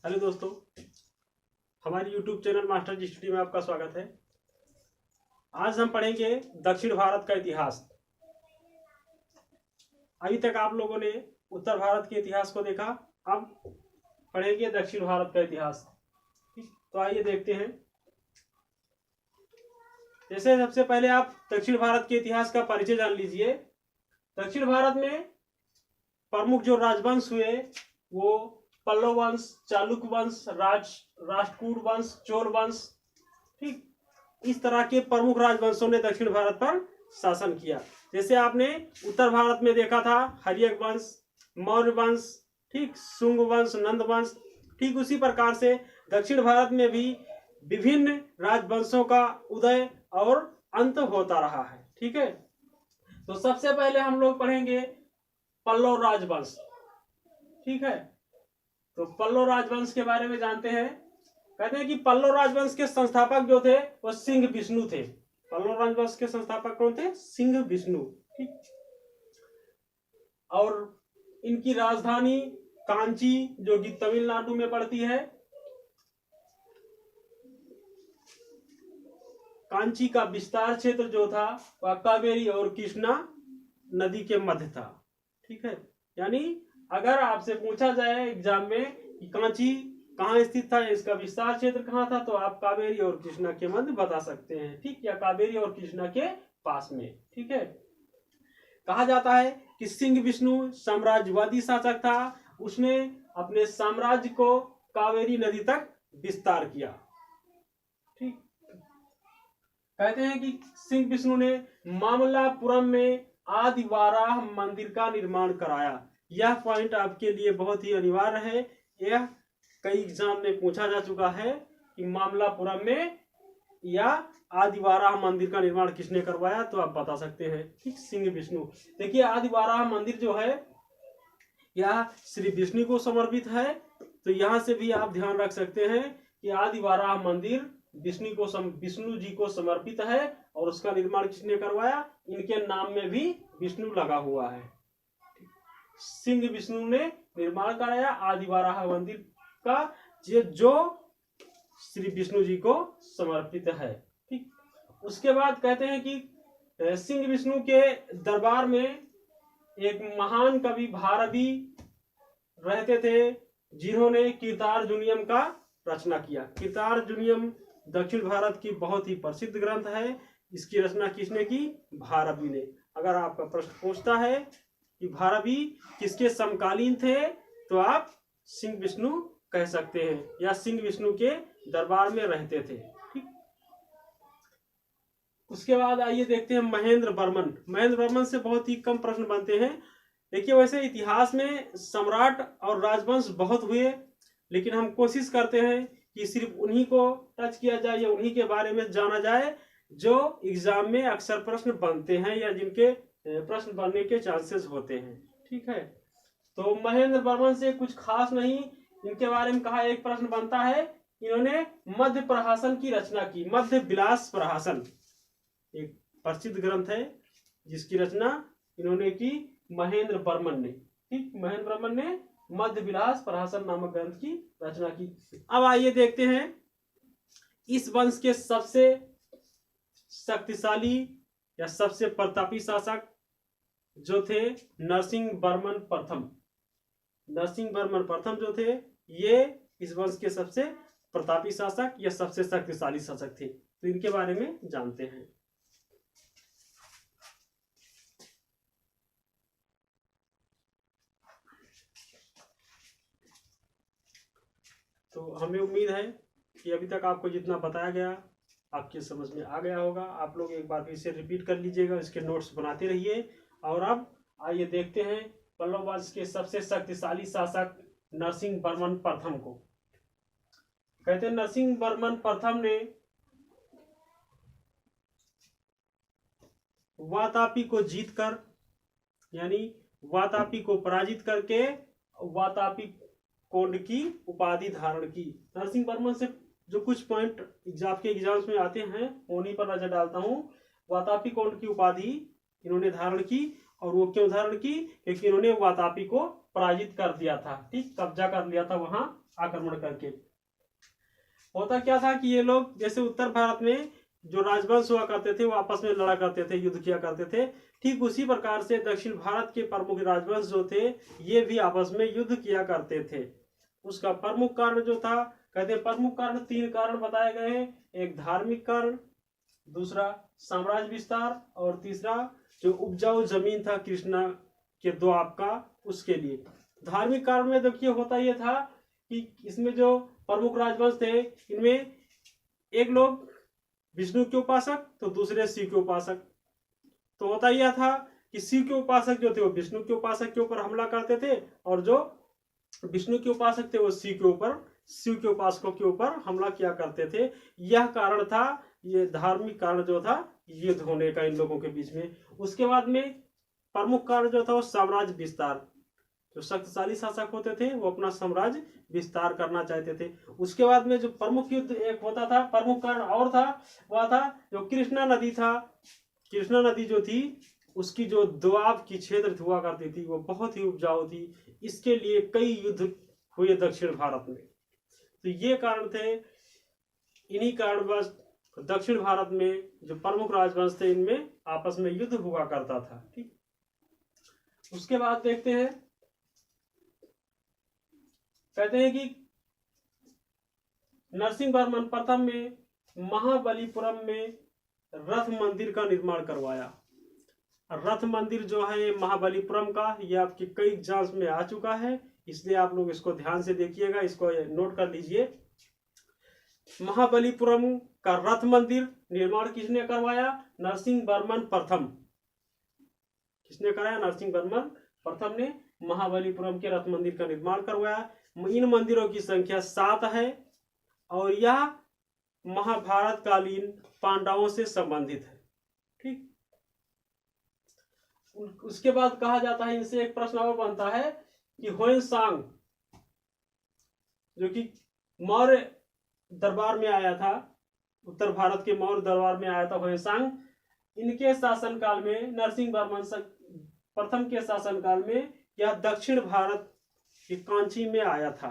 Hello दोस्तों, हमारी YouTube channel master जी study में आपका स्वागत है। आज हम पढ़ेंगे दक्षिण भारत का इतिहास। अभी तक आप लोगों ने उत्तर भारत के इतिहास को देखा, अब पढ़ेंगे दक्षिण भारत का इतिहास। तो आइए देखते हैं। जैसे सबसे पहले आप दक्षिण भारत के इतिहास का परिचय जान लीजिए। दक्षिण भारत में प्रमुख जो राजवंश हुए वो पल्लव वंश, चालुक्य वंश, राष्ट्रकूट वंश, चोल वंश, ठीक, इस तरह के प्रमुख राजवंशों ने दक्षिण भारत पर शासन किया। जैसे आपने उत्तर भारत में देखा था हर्यक वंश, मौर्य वंश, ठीक, शुंग वंश, नंद वंश, ठीक उसी प्रकार से दक्षिण भारत में भी विभिन्न राजवंशों का उदय और अंत होता रहा है। ठीक है, तो सबसे पहले हम लोग पढ़ेंगे पल्लव राजवंश। ठीक है, तो पल्लव राजवंश के बारे में जानते हैं। कहते हैं कि पल्लव राजवंश के संस्थापक जो थे वो सिंह विष्णु थे। पल्लव राजवंश के संस्थापक कौन थे? सिंह विष्णु। ठीक, और इनकी राजधानी कांची जो कि तमिलनाडु में पड़ती है, कांची का विस्तार क्षेत्र जो था वह कावेरी और कृष्णा नदी के मध्य था। ठीक है, यानी अगर आपसे पूछा जाए एग्जाम में कि कांची कहाँ स्थित था, इसका विस्तार क्षेत्र कहाँ था, तो आप कावेरी और कृष्णा के मध्य बता सकते हैं। ठीक, या कावेरी और कृष्णा के पास में। ठीक है, कहा जाता है कि सिंह विष्णु साम्राज्यवादी शासक था। उसने अपने साम्राज्य को कावेरी नदी तक विस्तार किया। ठीक, कहते हैं कि सिंह विष्णु ने मामल्लापुरम में आदिवाराह मंदिर का निर्माण कराया। यह पॉइंट आपके लिए बहुत ही अनिवार्य है। यह कई एग्जाम में पूछा जा चुका है कि मामल्लापुरम में या आदिवाराह मंदिर का निर्माण किसने करवाया, तो आप बता सकते हैं। ठीक, सिंह विष्णु। देखिए, आदिवाराह मंदिर जो है यह श्री विष्णु को समर्पित है, तो यहां से भी आप ध्यान रख सकते हैं कि आदिवाराह मंदिर विष्णु जी को समर्पित है और उसका निर्माण किसने करवाया, इनके नाम में भी विष्णु लगा हुआ है। सिंह विष्णु ने निर्माण कराया आदिवाराह मंदिर का, जो श्री विष्णु जी को समर्पित है। ठीक, उसके बाद कहते हैं कि सिंह विष्णु के दरबार में एक महान कवि भारवी रहते थे, जिन्होंने कीर्तार्जुनीयम का रचना किया। कीर्तार्जुनीयम दक्षिण भारत की बहुत ही प्रसिद्ध ग्रंथ है। इसकी रचना किसने की? भारवी ने। अगर आपका प्रश्न पूछता है कि भारवी किसके समकालीन थे, तो आप सिंह विष्णु कह सकते हैं, या सिंह विष्णु के दरबार में रहते थे। ठीक, उसके बाद आइए देखते हैं महेंद्र वर्मन। महेंद्र वर्मन से बहुत ही कम प्रश्न बनते हैं। देखिए, वैसे इतिहास में सम्राट और राजवंश बहुत हुए, लेकिन हम कोशिश करते हैं कि सिर्फ उन्हीं को टच किया जाए या उन्हीं के बारे में जाना जाए जो एग्जाम में अक्सर प्रश्न बनते हैं या जिनके प्रश्न बनने के चांसेस होते हैं। ठीक है, तो महेंद्र वर्मन से कुछ खास नहीं। इनके बारे में कहा एक प्रश्न बनता है, इन्होंने मध्य प्रहसन की रचना की। मध्य विलास प्रहसन एक प्रसिद्ध ग्रंथ है जिसकी रचना इन्होंने की महेंद्र वर्मन ने। ठीक, महेंद्र वर्मन ने मध्य विलास प्रहसन नामक ग्रंथ की रचना की। अब आइए देखते हैं इस वंश के सबसे शक्तिशाली या सबसे प्रतापी शासक जो थे नरसिंह वर्मन प्रथम। नरसिंह वर्मन प्रथम जो थे ये इस वंश के सबसे प्रतापी शासक या सबसे शक्तिशाली शासक थे। तो इनके बारे में जानते हैं। तो हमें उम्मीद है कि अभी तक आपको जितना बताया गया आपके समझ में आ गया होगा। आप लोग एक बार फिर से रिपीट कर लीजिएगा, इसके नोट्स बनाते रहिए। और अब आइए देखते हैं पल्लव वंश के सबसे शक्तिशाली शासक नरसिंह वर्मन प्रथम को। कहते हैं नरसिंह वर्मन प्रथम ने वातापी को जीतकर, यानी वातापी को पराजित करके वातापी कोंड की उपाधि धारण की। नरसिंह वर्मन से जो कुछ पॉइंट आपके एग्जाम्स में आते हैं उन्हीं पर नजर डालता हूं। वातापी कोंड की उपाधि इन्होंने धारण की और वो क्यों धारण की? क्योंकि इन्होंने वातापी को पराजित कर दिया था, ठीक, कब्जा कर लिया था वहां आक्रमण करके। होता क्या था कि ये लोग जैसे उत्तर भारत में जो राजवंश हुआ करते थे वो आपस में लड़ा करते थे, युद्ध किया करते थे, ठीक उसी प्रकार से दक्षिण भारत के प्रमुख राजवंश जो थे ये भी आपस में युद्ध किया करते थे। उसका प्रमुख कारण जो था, कहते हैं प्रमुख कारण 3 कारण बताए गए हैं। एक धार्मिक कारण, दूसरा साम्राज्य विस्तार, और तीसरा जो उपजाऊ जमीन था कृष्णा के द्वाब का उसके लिए। धार्मिक कारण में देखिए होता यह था कि इसमें जो प्रमुख राजवंश थे इनमें एक लोग विष्णु के उपासक तो दूसरे शिव के उपासक। तो होता यह था कि शिव के उपासक जो थे वो विष्णु के उपासक के ऊपर हमला करते थे, और जो विष्णु के उपासक थे वो शिव के उपासकों के ऊपर हमला किया करते थे। यह कारण था, ये धार्मिक कारण जो था युद्ध होने का इन लोगों के बीच में। उसके बाद में प्रमुख कारण जो था वो साम्राज्य विस्तार। जो शक्तिशाली शासक होते थे वो अपना साम्राज्य विस्तार करना चाहते थे। उसके बाद में जो प्रमुख युद्ध एक होता था, प्रमुख कारण और था, वह था जो कृष्णा नदी था। कृष्णा नदी जो थी उसकी जो दोआब की क्षेत्र हुआ करती थी वो बहुत ही उपजाऊ थी। इसके लिए कई युद्ध हुए दक्षिण भारत में। तो ये कारण थे। इन्हीं कारणवश दक्षिण भारत में जो प्रमुख राजवंश थे इनमें आपस में युद्ध हुआ करता था, ठीक। उसके बाद देखते हैं, कहते हैं कि नरसिंहवर्मन प्रथम में महाबलीपुरम में रथ मंदिर का निर्माण करवाया। रथ मंदिर जो है महाबलीपुरम का, ये आपके कई एग्जाम्स में आ चुका है, इसलिए आप लोग इसको ध्यान से देखिएगा, इसको नोट कर लीजिए। महाबलीपुरम का रथ मंदिर निर्माण किसने करवाया? नरसिंहवर्मन प्रथम। किसने कराया? नरसिंहवर्मन प्रथम ने महाबलीपुरम के रथ मंदिर का निर्माण करवाया। इन मंदिरों की संख्या 7 है और यह महाभारत कालीन पांडवों से संबंधित है, ठीक। उसके बाद कहा जाता है, इनसे एक प्रश्न और बनता है कि ह्वेनसांग जो कि मौर्य दरबार में आया था, उत्तर भारत के मौर्य दरबार में आया था ह्वेनसांग, इनके शासनकाल में, नरसिंहवर्मन प्रथम के शासनकाल में यह दक्षिण भारत की कांची में आया था,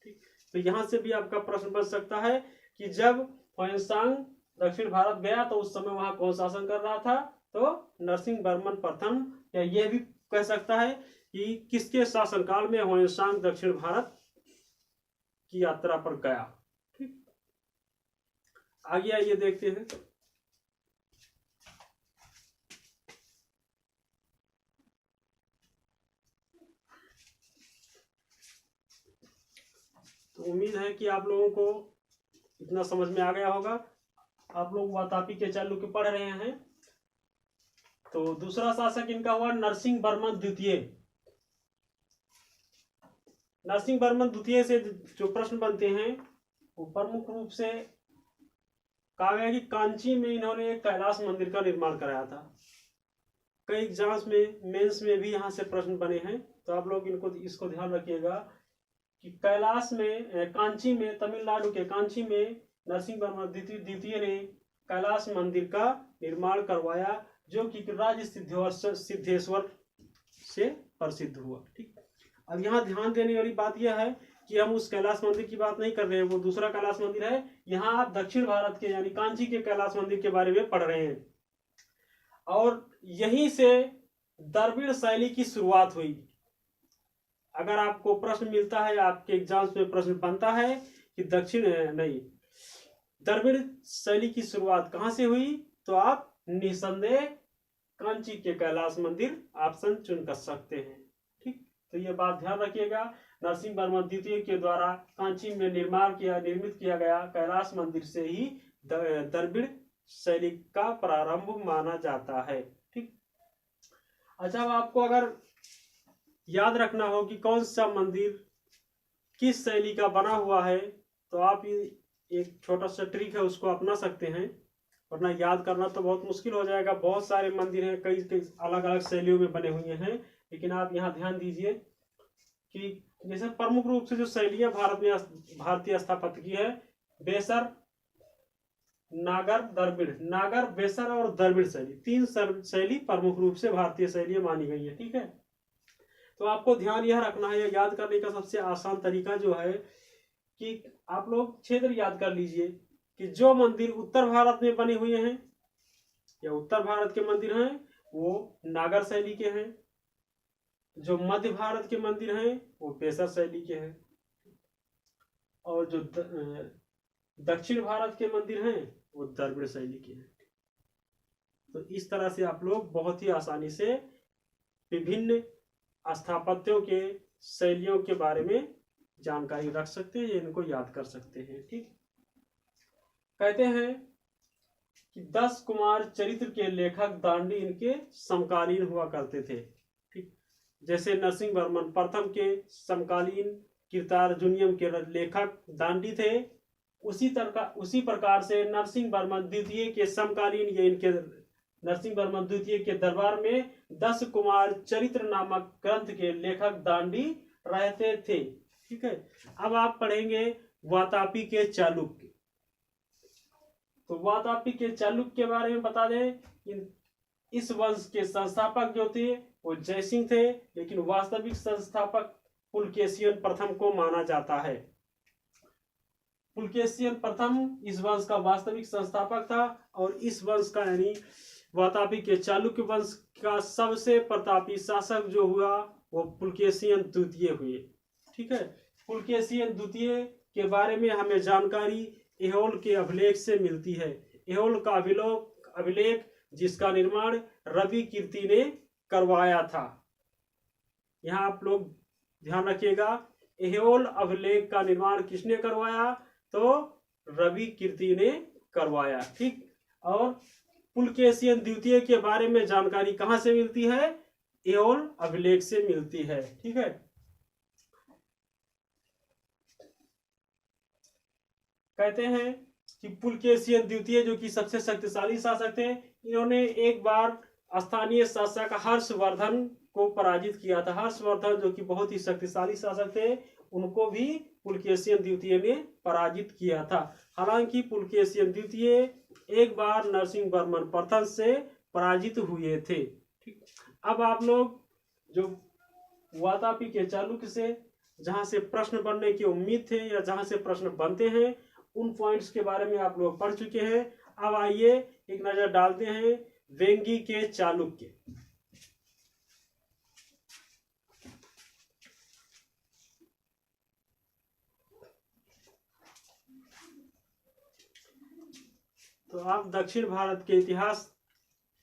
ठीक। तो यहां से भी आपका प्रश्न बन सकता है कि जब ह्वेनसांग दक्षिण भारत गया तो उस समय वहां कौन शासन कर रहा था? तो नरसिंहवर्मन प्रथम। या यह भी कह सकता है कि किसके शासनकाल में ह्वेनसांग दक्षिण भारत की यात्रा पर गया, ठीक। आगे आइए देखते हैं। तो उम्मीद है कि आप लोगों को इतना समझ में आ गया होगा। आप लोग वातापी के चालुक्य पढ़ रहे हैं। तो दूसरा शासक इनका हुआ नरसिंहवर्मन द्वितीय। नरसिंहवर्मन द्वितीय से जो प्रश्न बनते हैं वो प्रमुख रूप से कहा गया कि कांची में इन्होंने एक कैलाश मंदिर का निर्माण कराया था। कई एग्जाम्स में, मेंस में भी यहाँ से प्रश्न बने हैं, तो आप लोग इसको ध्यान रखिएगा कि कैलाश में, कांची में, तमिलनाडु के कांची में नरसिंहवर्मन द्वितीय ने कैलाश मंदिर का निर्माण करवाया, जो कि राज सिद्धेश्वर से प्रसिद्ध हुआ, ठीक। अब यहाँ ध्यान देने वाली बात यह है कि हम उस कैलाश मंदिर की बात नहीं कर रहे हैं, वो दूसरा कैलाश मंदिर है। यहाँ आप दक्षिण भारत के यानी कांची के कैलाश मंदिर के बारे में पढ़ रहे हैं। और यहीं से द्रविड़ शैली की शुरुआत हुई। अगर आपको प्रश्न मिलता है, आपके एग्जाम्स में प्रश्न बनता है कि द्रविड़ शैली की शुरुआत कहां से हुई, तो आप निसंदेह कांची के कैलाश मंदिर ऑप्शन चुन कर सकते हैं, ठीक। तो ये बात ध्यान रखिएगा, नरसिंहवर्मन द्वितीय के द्वारा कांची में निर्मित किया गया कैलाश मंदिर से ही द्रविड़ शैली का प्रारंभ माना जाता है, ठीक। अच्छा, आपको अगर याद रखना हो कि कौन सा मंदिर किस शैली का बना हुआ है, तो आप एक छोटा सा ट्रिक है उसको अपना सकते हैं, वरना याद करना तो बहुत मुश्किल हो जाएगा। बहुत सारे मंदिर हैं, कई अलग अलग शैलियों में बने हुए हैं, लेकिन आप यहाँ ध्यान दीजिए कि जैसे प्रमुख रूप से जो शैलियां भारतीय स्थापत्य की है, बेसर, नागर, द्रविड़, नागर, बेसर और द्रविड़ शैली, तीन शैली प्रमुख रूप से भारतीय शैली मानी गई है। ठीक है, तो आपको ध्यान यह रखना है, या याद करने का सबसे आसान तरीका जो है कि आप लोग क्षेत्र याद कर लीजिए कि जो मंदिर उत्तर भारत में बने हुए हैं या उत्तर भारत के मंदिर हैं वो नागर शैली के हैं, जो मध्य भारत के मंदिर हैं वो बेसर शैली के हैं, और जो दक्षिण भारत के मंदिर हैं वो द्रविड़ शैली के हैं। तो इस तरह से आप लोग बहुत ही आसानी से विभिन्न स्थापत्यों के शैलियों के बारे में जानकारी रख सकते हैं, इनको याद कर सकते हैं। ठीक, कहते हैं कि 10 कुमार चरित्र के लेखक दांडी इनके समकालीन हुआ करते थे। ठीक, जैसे नरसिंह वर्मन प्रथम के समकालीन कीर्तार्जुनियम के लेखक दांडी थे, उसी प्रकार से नरसिंह वर्मन द्वितीय के समकालीन ये इनके नरसिंह वर्मन द्वितीय के दरबार में 10 कुमार चरित्र नामक ग्रंथ के लेखक दांडी रहते थे। ठीक है, अब आप पढ़ेंगे वातापी के चालुक्य। तो वातापी के चालुक्य के बारे में बता दें, इस वंश के संस्थापक जो थे वो जयसिंह थे, लेकिन वास्तविक संस्थापक पुलकेशियन प्रथम को माना जाता है। पुलकेशियन प्रथम इस वंश का वास्तविक संस्थापक था, और इस वंश का यानी वातापी के चालुक्य वंश का सबसे प्रतापी शासक जो हुआ वो पुलकेशियन द्वितीय हुए। ठीक है, पुलकेशियन द्वितीय के बारे में हमें जानकारी ऐहोल के अभिलेख से मिलती है। ऐहोल का अभिलेख जिसका निर्माण रवि कीर्ति ने करवाया था। यहाँ आप लोग ध्यान रखिएगा, ऐहोल अभिलेख का निर्माण किसने करवाया, तो रवि कीर्ति ने करवाया। ठीक, और पुलकेशियन द्वितीय के बारे में जानकारी कहां से मिलती है, ऐहोल अभिलेख से मिलती है। ठीक है, कहते हैं कि पुलकेशियन द्वितीय जो कि सबसे शक्तिशाली शासक थे, इन्होंने एक बार स्थानीय शासक हर्षवर्धन को पराजित किया था। हर्षवर्धन जो कि बहुत ही शक्तिशाली शासक थे, उनको भी पुलकेशियन द्वितीय ने पराजित किया था। हालांकि पुलकेशियन द्वितीय एक बार नरसिंह वर्मन प्रथम से पराजित हुए थे। ठीक, अब आप लोग जो वातापी के चालुक्य से जहां से प्रश्न बनने की उम्मीद थे या जहां से प्रश्न बनते हैं, उन पॉइंट्स के बारे में आप लोग पढ़ चुके हैं। अब आइए एक नजर डालते हैं वेंगी के चालुक्य। तो आप दक्षिण भारत के इतिहास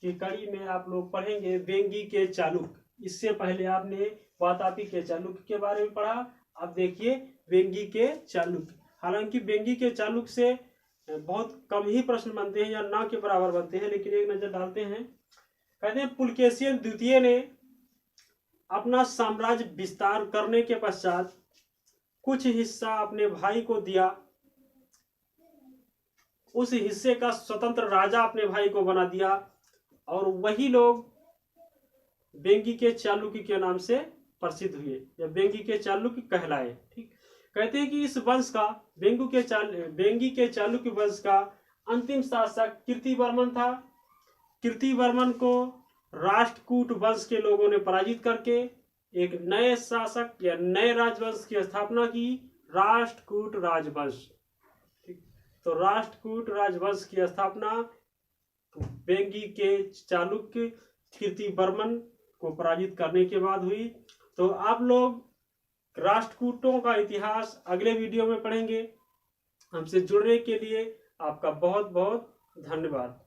की कड़ी में आप लोग पढ़ेंगे वेंगी के चालुक्य। इससे पहले आपने वातापी के चालुक्य के बारे में पढ़ा, अब देखिए वेंगी के चालुक्य। हालांकि वेंगी के चालुक्य से बहुत कम ही प्रश्न बनते हैं या ना के बराबर बनते हैं, लेकिन एक नजर डालते हैं। कहते हैं पुलकेशियन द्वितीय ने अपना साम्राज्य विस्तार करने के पश्चात कुछ हिस्सा अपने भाई को दिया, उस हिस्से का स्वतंत्र राजा अपने भाई को बना दिया, और वही लोग वेंगी के चालुक्य के नाम से प्रसिद्ध हुए या वेंगी के चालुक्य कहलाए। ठीक, कहते हैं कि इस वंश का वेंगी के चालुक्य वंश का अंतिम शासक कीर्तिवर्मन था। कीर्तिवर्मन को राष्ट्रकूट वंश के लोगों ने पराजित करके एक नए शासक या नए राजवंश की स्थापना की, राष्ट्रकूट राजवंश। तो राष्ट्रकूट राजवंश की स्थापना वेंगी के चालुक्य कीर्तिवर्मन को पराजित करने के बाद हुई। तो आप लोग राष्ट्रकूटों का इतिहास अगले वीडियो में पढ़ेंगे। हमसे जुड़ने के लिए आपका बहुत बहुत धन्यवाद।